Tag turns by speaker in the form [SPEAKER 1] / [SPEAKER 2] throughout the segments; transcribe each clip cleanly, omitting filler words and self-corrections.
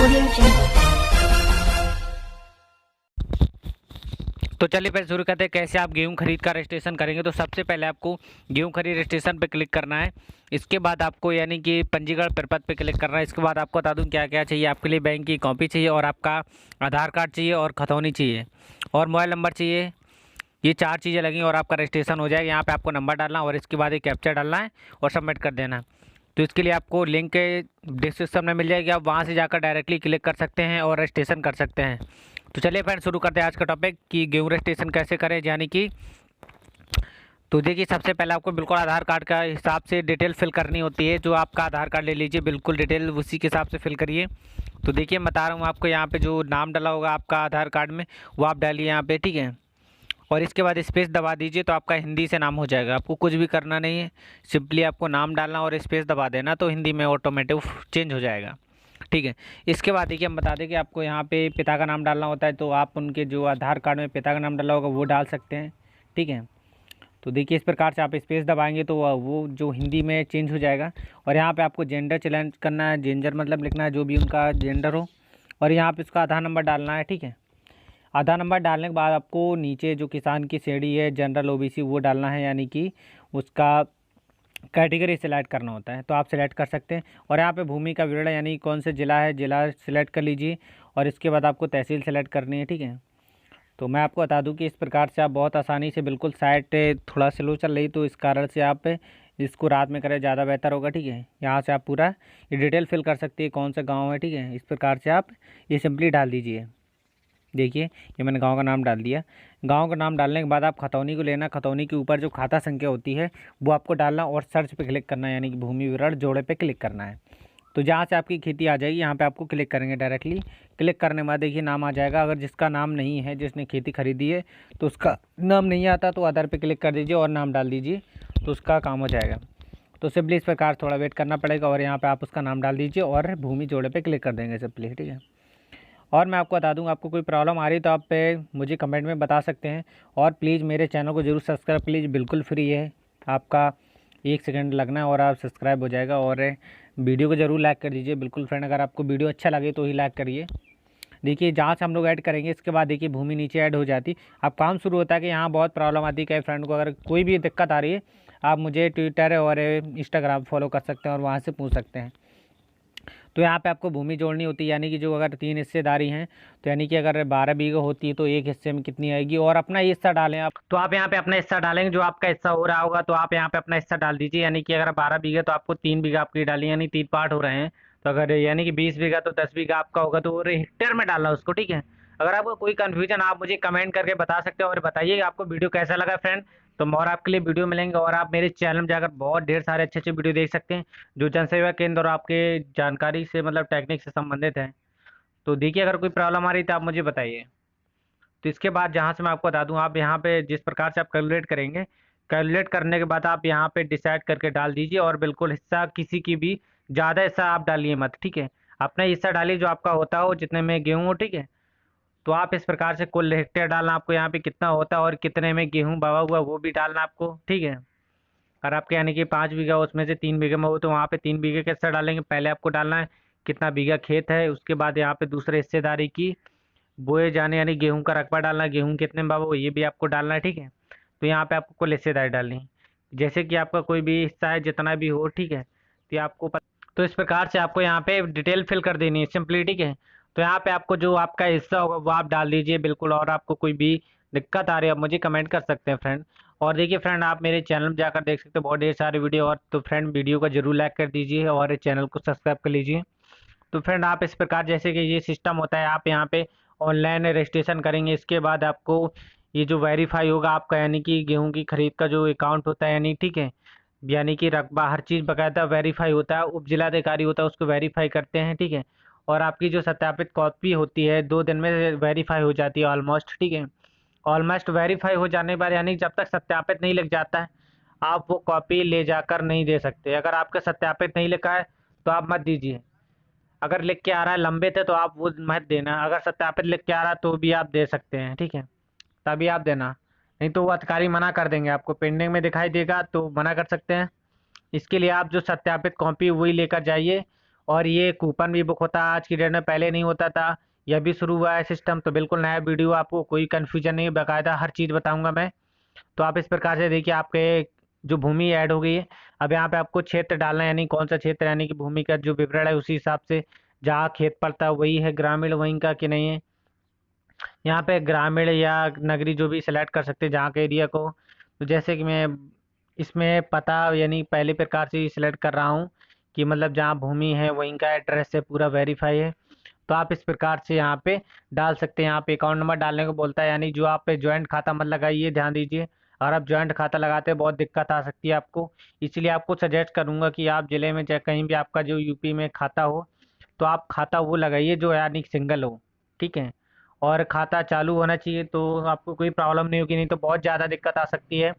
[SPEAKER 1] Audio Jungle.
[SPEAKER 2] तो चलिए फिर शुरू करते हैं कैसे आप गेहूं खरीद का रजिस्ट्रेशन करेंगे। तो सबसे पहले आपको गेहूं खरीद रजिस्ट्रेशन पे क्लिक करना है। इसके बाद आपको यानी कि पंजीकरण प्रपत्र पे क्लिक करना है। इसके बाद आपको बता दूं क्या क्या चाहिए। आपके लिए बैंक की कॉपी चाहिए और आपका आधार कार्ड चाहिए और खतौनी चाहिए और मोबाइल नंबर चाहिए। ये 4 चीज़ें लगेंगी और आपका रजिस्ट्रेशन हो जाएगा। यहाँ पर आपको नंबर डालना और इसके बाद एक कैप्चा डालना है और सबमिट कर देना। तो इसके लिए आपको लिंक डिस्क्रिप्शन में मिल जाएगी, आप वहाँ से जाकर डायरेक्टली क्लिक कर सकते हैं और रजिस्ट्रेशन कर सकते हैं। तो चलिए फ्रेंड शुरू करते हैं आज का टॉपिक कि गेहूं रजिस्ट्रेशन कैसे करें। यानी कि तो देखिए सबसे पहले आपको बिल्कुल आधार कार्ड का हिसाब से डिटेल फिल करनी होती है। जो आपका आधार कार्ड ले लीजिए, बिल्कुल डिटेल उसी के हिसाब से फिल करिए। तो देखिए मैं बता रहा हूँ आपको, यहाँ पे जो नाम डाला होगा आपका आधार कार्ड में वो आप डालिए यहाँ पे, ठीक है। और इसके बाद स्पेस दबा दीजिए तो आपका हिंदी से नाम हो जाएगा। आपको कुछ भी करना नहीं है, सिंपली आपको नाम डालना और स्पेस दबा देना तो हिंदी में ऑटोमेटिक चेंज हो जाएगा, ठीक है। इसके बाद देखिए हम बता दें कि आपको यहाँ पे पिता का नाम डालना होता है। तो आप उनके जो आधार कार्ड में पिता का नाम डाला होगा वो डाल सकते हैं, ठीक है। तो देखिए इस प्रकार से आप स्पेस दबाएंगे तो वो जो हिंदी में चेंज हो जाएगा। और यहाँ पे आपको जेंडर चेंज करना है, जेंडर मतलब लिखना है जो भी उनका जेंडर हो। और यहाँ पे उसका आधार नंबर डालना है, ठीक है। आधार नंबर डालने के बाद आपको नीचे जो किसान की श्रेणी है जनरल ओबीसी वो डालना है, यानी कि उसका कैटेगरी सेलेक्ट करना होता है। तो आप सेलेक्ट कर सकते हैं। और यहाँ पे भूमि का विवरण यानी कौन से ज़िला है, ज़िला सेलेक्ट कर लीजिए। और इसके बाद आपको तहसील सेलेक्ट करनी है, ठीक है। तो मैं आपको बता दूं कि इस प्रकार से आप बहुत आसानी से, बिल्कुल साइट थोड़ा स्लो चल रही तो इस कारण से आप इसको रात में करें ज़्यादा बेहतर होगा, ठीक है। यहाँ से आप पूरा ये डिटेल फिल कर सकते हैं कौन सा गाँव है, ठीक है। इस प्रकार से आप ये सिंपली डाल दीजिए। देखिए ये मैंने गांव का नाम डाल दिया। गांव का नाम डालने के बाद आप खतौनी को लेना। खतौनी के ऊपर जो खाता संख्या होती है वो आपको डालना और सर्च पे क्लिक करना है, यानी कि भूमि विवरण जोड़े पे क्लिक करना है। तो जहाँ से आपकी खेती आ जाएगी यहाँ पे आपको क्लिक करेंगे डायरेक्टली। क्लिक करने के बाद देखिए नाम आ जाएगा। अगर जिसका नाम नहीं है, जिसने खेती खरीदी है तो उसका नाम नहीं आता तो अदर पे क्लिक कर दीजिए और नाम डाल दीजिए तो उसका काम हो जाएगा। तो सिंपली इस प्रकार थोड़ा वेट करना पड़ेगा और यहाँ पर आप उसका नाम डाल दीजिए और भूमि जोड़े पर क्लिक कर देंगे सिंपली, ठीक है। और मैं आपको बता दूंगा आपको कोई प्रॉब्लम आ रही तो आप मुझे कमेंट में बता सकते हैं। और प्लीज़ मेरे चैनल को ज़रूर सब्सक्राइब प्लीज़, बिल्कुल फ्री है, आपका 1 सेकंड लगना है और आप सब्सक्राइब हो जाएगा। और वीडियो को ज़रूर लाइक कर दीजिए, बिल्कुल फ्रेंड, अगर आपको वीडियो अच्छा लगे तो ही लाइक करिए। देखिए जहाँ से हम लोग ऐड करेंगे इसके बाद देखिए भूमि नीचे ऐड हो जाती। अब काम शुरू होता है कि यहाँ बहुत प्रॉब्लम आती है। कई फ्रेंड को अगर कोई भी दिक्कत आ रही है आप मुझे ट्विटर और इंस्टाग्राम फॉलो कर सकते हैं और वहाँ से पूछ सकते हैं। तो यहाँ पे आपको भूमि जोड़नी होती है, यानी कि जो अगर 3 हिस्सेदारी हैं तो यानी कि अगर 12 बीघा होती है तो एक हिस्से में कितनी आएगी और अपना हिस्सा डालें आप। तो आप यहाँ पे अपना हिस्सा डालेंगे, जो आपका हिस्सा हो रहा होगा तो आप यहाँ पे अपना हिस्सा डाल दीजिए। यानी कि अगर 12 बीघा तो आपको 3 बीघा आपकी डाली, यानी 3 पार्ट हो रहे हैं। तो अगर यानी कि 20 बीघा तो 10 बीघा आपका होगा तो हेक्टेयर में डालना उसको, ठीक है। अगर आपको कोई कन्फ्यूजन आप मुझे कमेंट करके बता सकते हो और बताइए आपको वीडियो कैसा लगा फ्रेंड। तो और आपके लिए वीडियो मिलेंगे और आप मेरे चैनल में जाकर बहुत ढेर सारे अच्छे अच्छे वीडियो देख सकते हैं जो जन सेवा केंद्र और आपके जानकारी से मतलब टेक्निक से संबंधित है। तो देखिए अगर कोई प्रॉब्लम आ रही तो आप मुझे बताइए। तो इसके बाद जहाँ से मैं आपको बता दूँ, आप यहाँ पे जिस प्रकार से आप कैलकुलेट करेंगे, कैलकुलेट करने के बाद आप यहाँ पे डिसाइड करके डाल दीजिए। और बिल्कुल हिस्सा किसी की भी ज़्यादा हिस्सा आप डालिए मत, ठीक है। अपना हिस्सा डालिए जो आपका होता हो, जितने में गेहूँ हो, ठीक है। तो आप इस प्रकार से कुल हेक्टेयर डालना आपको यहाँ पे कितना होता है और कितने में गेहूँ बवा हुआ वो भी डालना आपको, ठीक है। और आपके यानी कि 5 बीघा उसमें से 3 बीघे में हो तो वहाँ पे 3 बीघे का हिस्सा डालेंगे। पहले आपको डालना है कितना बीघा खेत है, उसके बाद यहाँ पे दूसरे हिस्सेदारी की बोए जाने यानी गेहूं का रकबा डालना है, गेहूं कितने में बाबा ये भी आपको डालना है, ठीक है। तो यहाँ पे आपको कुल हिस्सेदारी डालनी है, जैसे कि आपका कोई भी हिस्सा है जितना भी हो, ठीक है। तो ये आपको तो इस प्रकार से आपको यहाँ पे डिटेल फिल कर देनी है सिंपली, ठीक है। तो यहाँ पे आपको जो आपका हिस्सा होगा वो आप डाल दीजिए बिल्कुल। और आपको कोई भी दिक्कत आ रही है आप मुझे कमेंट कर सकते हैं फ्रेंड। और देखिए फ्रेंड आप मेरे चैनल में जाकर देख सकते हैं बहुत ढेर सारे वीडियो। और तो फ्रेंड वीडियो को जरूर लाइक कर दीजिए और चैनल को सब्सक्राइब कर लीजिए। तो फ्रेंड आप इस प्रकार जैसे कि ये सिस्टम होता है, आप यहाँ पे ऑनलाइन रजिस्ट्रेशन करेंगे। इसके बाद आपको ये जो वेरीफाई होगा आपका, यानी कि गेहूं की खरीद का जो अकाउंट होता है, यानी ठीक है, यानी कि रकबा हर चीज़ बकायदा वेरीफाई होता है। उप जिलाधिकारी होता है उसको वेरीफाई करते हैं, ठीक है। और आपकी जो सत्यापित कॉपी होती है 2 दिन में वेरीफाई हो जाती है ऑलमोस्ट, ठीक है। ऑलमोस्ट वेरीफाई हो जाने के बाद यानी जब तक सत्यापित नहीं लग जाता है आप वो कॉपी ले जाकर नहीं दे सकते। अगर आपका सत्यापित नहीं लिखा है तो आप मत दीजिए। अगर लिख के आ रहा है लंबित है तो आप वो मत देना। अगर सत्यापित लिख के आ रहा है तो भी आप दे सकते हैं, ठीक है, तभी आप देना। नहीं तो वो अधिकारी मना कर देंगे, आपको पेंडिंग में दिखाई देगा तो मना कर सकते हैं। इसके लिए आप जो सत्यापित कॉपी वही लेकर जाइए और ये कूपन भी बुक होता है आज की डेट में, पहले नहीं होता था। यह भी शुरू हुआ है सिस्टम, तो बिल्कुल नया वीडियो, आपको कोई कन्फ्यूजन नहीं, बाकायदा हर चीज़ बताऊंगा मैं। तो आप इस प्रकार से देखिए, आपके जो भूमि ऐड हो गई है। अब यहाँ पे आपको क्षेत्र डालना है, यानी कौन सा क्षेत्र, यानी कि भूमि का जो विवरण है उसी हिसाब से, जहाँ खेत पड़ता है वही है ग्रामीण वहीं का कि नहीं है। यहाँ पे ग्रामीण या नगरी जो भी सिलेक्ट कर सकते हैं जहाँ के एरिया को। तो जैसे कि मैं इसमें पता यानी पहले प्रकार से सिलेक्ट कर रहा हूँ कि मतलब जहाँ भूमि है वहीं का एड्रेस से पूरा वेरीफाई है। तो आप इस प्रकार से यहाँ पे डाल सकते हैं। यहाँ पे अकाउंट नंबर डालने को बोलता है, यानी जो आप पे ज्वाइंट खाता मत लगाइए, ध्यान दीजिए। अगर आप ज्वाइंट खाता लगाते हैं बहुत दिक्कत आ सकती है आपको। इसलिए आपको सजेस्ट करूंगा कि आप जिले में चाहे कहीं भी आपका जो यूपी में खाता हो, तो आप खाता वो लगाइए जो यानी सिंगल हो, ठीक है। और खाता चालू होना चाहिए, तो आपको कोई प्रॉब्लम नहीं होगी, नहीं तो बहुत ज़्यादा दिक्कत आ सकती है।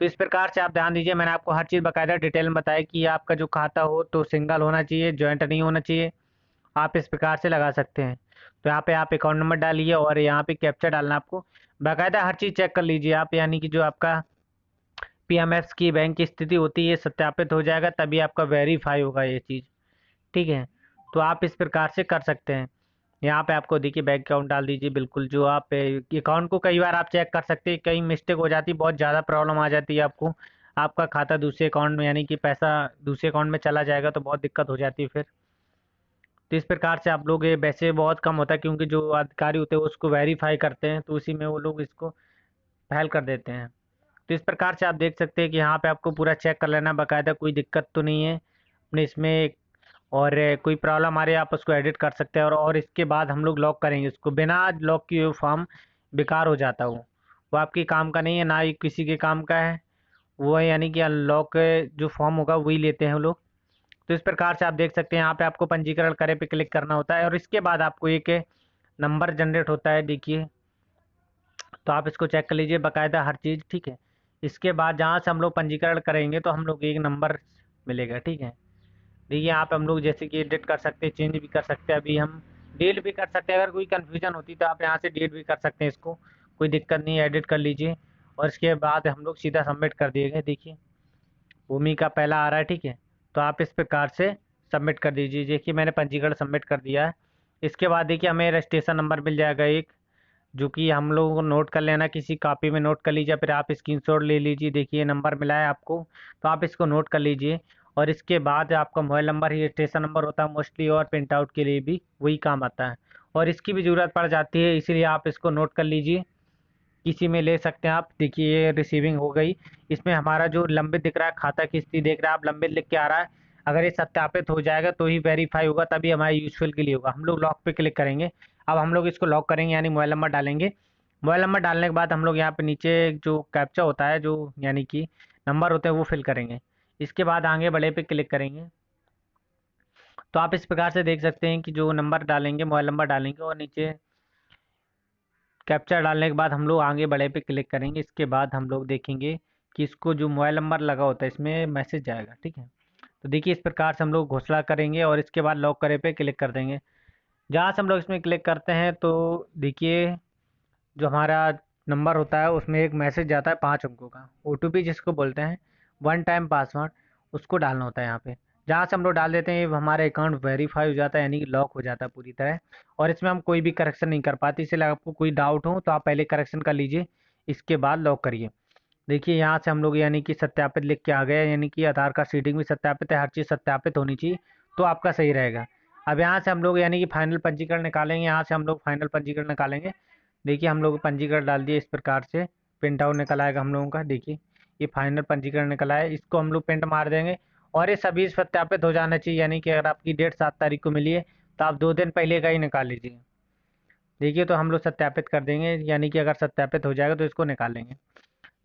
[SPEAKER 2] तो इस प्रकार से आप ध्यान दीजिए, मैंने आपको हर चीज़ बकायदा डिटेल में बताया कि आपका जो खाता हो तो सिंगल होना चाहिए, जॉइंट नहीं होना चाहिए। आप इस प्रकार से लगा सकते हैं। तो यहाँ पे आप अकाउंट नंबर डालिए और यहाँ पे कैप्चा डालना आपको। बाकायदा हर चीज़ चेक कर लीजिए आप, यानी कि जो आपका पीएमएफ की बैंक की स्थिति होती है सत्यापित हो जाएगा, तभी आपका वेरीफाई होगा ये चीज़, ठीक है। तो आप इस प्रकार से कर सकते हैं। यहाँ पे आपको देखिए बैंक अकाउंट डाल दीजिए, बिल्कुल जो आप अकाउंट को कई बार आप चेक कर सकते हैं, कहीं मिस्टेक हो जाती है, बहुत ज़्यादा प्रॉब्लम आ जाती है आपको। आपका खाता दूसरे अकाउंट में, यानी कि पैसा दूसरे अकाउंट में चला जाएगा तो बहुत दिक्कत हो जाती है फिर। तो इस प्रकार से आप लोग, ये वैसे बहुत कम होता है क्योंकि जो अधिकारी होते हैं वो उसको वेरीफाई करते हैं, तो उसी में वो लोग इसको पहल कर देते हैं। तो इस प्रकार से आप देख सकते हैं कि यहाँ पे आपको पूरा चेक कर लेना बाकायदा, कोई दिक्कत तो नहीं है अपने इसमें। और कोई प्रॉब्लम आ रही है आप उसको एडिट कर सकते हैं। और इसके बाद हम लोग लॉक करेंगे इसको, बिना लॉक किए हुए फॉर्म बेकार हो जाता हो, वो आपकी काम का नहीं है, ना ही किसी के काम का है वो है, यानी कि अनलॉक जो फॉर्म होगा वही लेते हैं वो लोग। तो इस प्रकार से आप देख सकते हैं यहाँ पे आपको पंजीकरण करे पे क्लिक करना होता है, और इसके बाद आपको एक नंबर जनरेट होता है, देखिए। तो आप इसको चेक कर लीजिए बाकायदा हर चीज़, ठीक है। इसके बाद जहाँ से हम लोग पंजीकरण करेंगे तो हम लोग एक नंबर मिलेगा, ठीक है। देखिए यहाँ पे हम लोग जैसे कि एडिट कर सकते हैं, चेंज भी कर सकते हैं, अभी हम डिलीट भी कर सकते हैं। अगर कोई कन्फ्यूजन होती तो आप यहाँ से डिलीट भी कर सकते हैं इसको, कोई दिक्कत नहीं है, एडिट कर लीजिए। और इसके बाद हम लोग सीधा सबमिट कर दिए गए, देखिए भूमि का पहला आ रहा है, ठीक है। तो आप इस प्रकार से सबमिट कर दीजिए, देखिए मैंने पंजीकरण सबमिट कर दिया है। इसके बाद देखिए हमें रजिस्ट्रेशन नंबर मिल जाएगा एक, जो कि हम लोगों को नोट कर लेना, किसी कॉपी में नोट कर लीजिए, फिर आप स्क्रीनशॉट ले लीजिए, देखिए नंबर मिला है आपको, तो आप इसको नोट कर लीजिए। और इसके बाद आपका मोबाइल नंबर ही रजिस्ट्रेशन नंबर होता है मोस्टली, और प्रिंट आउट के लिए भी वही काम आता है, और इसकी भी ज़रूरत पड़ जाती है, इसीलिए आप इसको नोट कर लीजिए, किसी में ले सकते हैं आप। देखिए ये रिसीविंग हो गई, इसमें हमारा जो लंबित दिख रहा है, खाता की स्थिति देख रहे हैं आप, लंबित लिख के आ रहा है। अगर ये सत्यापित हो जाएगा तो ही वेरीफाई होगा, तभी हमारे यूजफुल के लिए होगा। हम लोग लॉक पे क्लिक करेंगे। अब हम लोग इसको लॉक करेंगे, यानी मोबाइल नंबर डालेंगे। मोबाइल नंबर डालने के बाद हम लोग यहाँ पे नीचे जो कैप्चा होता है, जो यानी कि नंबर होते हैं वो फिल करेंगे। इसके बाद आगे बढ़े पे क्लिक करेंगे। तो आप इस प्रकार से देख सकते हैं कि जो नंबर डालेंगे, मोबाइल नंबर डालेंगे, और नीचे कैप्चा डालने के बाद हम लोग आगे बढ़े पे क्लिक करेंगे। इसके बाद हम लोग देखेंगे कि इसको जो मोबाइल नंबर लगा होता है इसमें मैसेज जाएगा, ठीक है। तो देखिए इस प्रकार से हम लोग घोषणा करेंगे और इसके बाद लॉक करे पे क्लिक कर देंगे। जहाँ से हम लोग इसमें क्लिक करते हैं तो देखिए जो हमारा नंबर होता है उसमें एक मैसेज जाता है 5 अंकों का, ओटीपी जिसको बोलते हैं, वन टाइम पासवर्ड, उसको डालना होता है यहाँ पे। जहाँ से हम लोग डाल देते हैं ये हमारा अकाउंट वेरीफाई हो जाता है, यानी कि लॉक हो जाता है पूरी तरह। और इसमें हम कोई भी करेक्शन नहीं कर पाते, इसलिए आपको कोई डाउट हो तो आप पहले करेक्शन कर लीजिए, इसके बाद लॉक करिए। देखिए यहाँ से हम लोग यानी कि सत्यापित लिख के आ गए, यानी कि आधार कार्ड सीडिंग भी सत्यापित है, हर चीज़ सत्यापित होनी चाहिए, तो आपका सही रहेगा। अब यहाँ से हम लोग यानी कि फाइनल पंजीकरण निकालेंगे, यहाँ से हम लोग फाइनल पंजीकरण निकालेंगे। देखिए हम लोग पंजीकरण डाल दिए, इस प्रकार से प्रिंट आउट निकल आएगा हम लोगों का, देखिए ये फाइनल पंजीकरण निकला है, इसको हम लोग प्रिंट मार देंगे। और ये सभी सत्यापित हो जाना चाहिए, यानी कि अगर आपकी डेट 7 तारीख को मिली है तो आप 2 दिन पहले का ही निकाल लीजिए। देखिए तो हम लोग सत्यापित कर देंगे, यानी कि अगर सत्यापित हो जाएगा तो इसको निकाल लेंगे।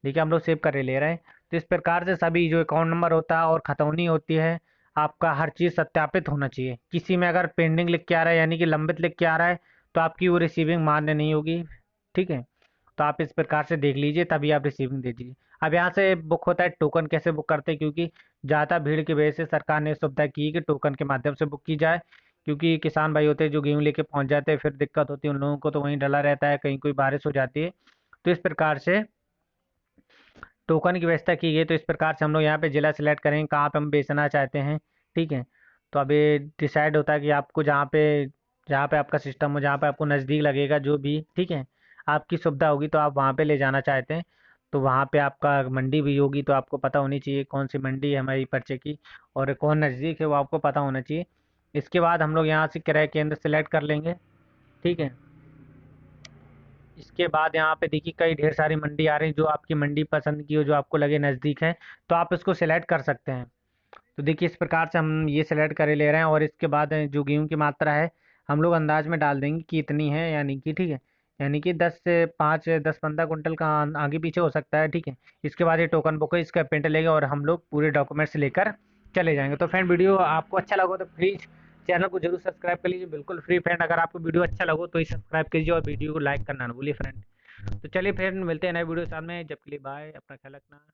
[SPEAKER 2] देखिए हम लोग सेव कर ले रहे हैं। तो इस प्रकार से सभी जो अकाउंट नंबर होता है और खतौनी होती है, आपका हर चीज़ सत्यापित होना चाहिए। किसी में अगर पेंडिंग लिख के आ रहा है, यानी कि लंबित लिख के आ रहा है, तो आपकी वो रिसीविंग मान्य नहीं होगी, ठीक है। तो आप इस प्रकार से देख लीजिए, तभी आप रिसीविंग दे दीजिए। अब यहाँ से बुक होता है टोकन, कैसे बुक करते हैं, क्योंकि ज़्यादा भीड़ की वजह से सरकार ने सुविधा की है कि टोकन के माध्यम से बुक की जाए। क्योंकि किसान भाई होते हैं जो गेहूँ लेके पहुँच जाते हैं, फिर दिक्कत होती है उन लोगों को, तो वहीं डला रहता है, कहीं कोई बारिश हो जाती है। तो इस प्रकार से टोकन की व्यवस्था की गई। तो इस प्रकार से हम लोग यहाँ पे जिला सिलेक्ट करेंगे कहाँ पे हम बेचना चाहते हैं, ठीक है। तो अभी डिसाइड होता है कि आपको जहाँ पे आपका सिस्टम हो, जहाँ पे आपको नज़दीक लगेगा जो भी, ठीक है, आपकी सुविधा होगी तो आप वहाँ पे ले जाना चाहते हैं। तो वहाँ पे आपका मंडी भी होगी, तो आपको पता होनी चाहिए कौन सी मंडी है हमारी पर्चे की और कौन नज़दीक है, वो आपको पता होना चाहिए। इसके बाद हम लोग यहाँ से क्रय केंद्र सेलेक्ट कर लेंगे, ठीक है। इसके बाद यहाँ पे देखिए कई ढेर सारी मंडी आ रही है, जो आपकी मंडी पसंद की हो, जो आपको लगे नज़दीक है, तो आप इसको सिलेक्ट कर सकते हैं। तो देखिए इस प्रकार से हम ये सेलेक्ट करे ले रहे हैं और इसके बाद जो गेहूं की मात्रा है हम लोग अंदाज में डाल देंगे कि इतनी है, यानी कि ठीक है, यानी कि 10 से 15 कुंटल का आगे पीछे हो सकता है, ठीक है। इसके बाद ये टोकन बुक है, इसका प्रिंट लेंगे और हम लोग पूरे डॉक्यूमेंट्स लेकर चले जाएंगे। तो फ्रेंड वीडियो आपको अच्छा लगा तो प्लीज़ चैनल को जरूर सब्सक्राइब कर लीजिए, बिल्कुल फ्री फ्रेंड। अगर आपको वीडियो अच्छा लगा तो ही सब्सक्राइब कीजिए और वीडियो को लाइक करना ना भूलिए फ्रेंड। तो चलिए फ्रेंड मिलते हैं नए वीडियो के साथ में, जब के लिए बाय, अपना ख्याल रखना।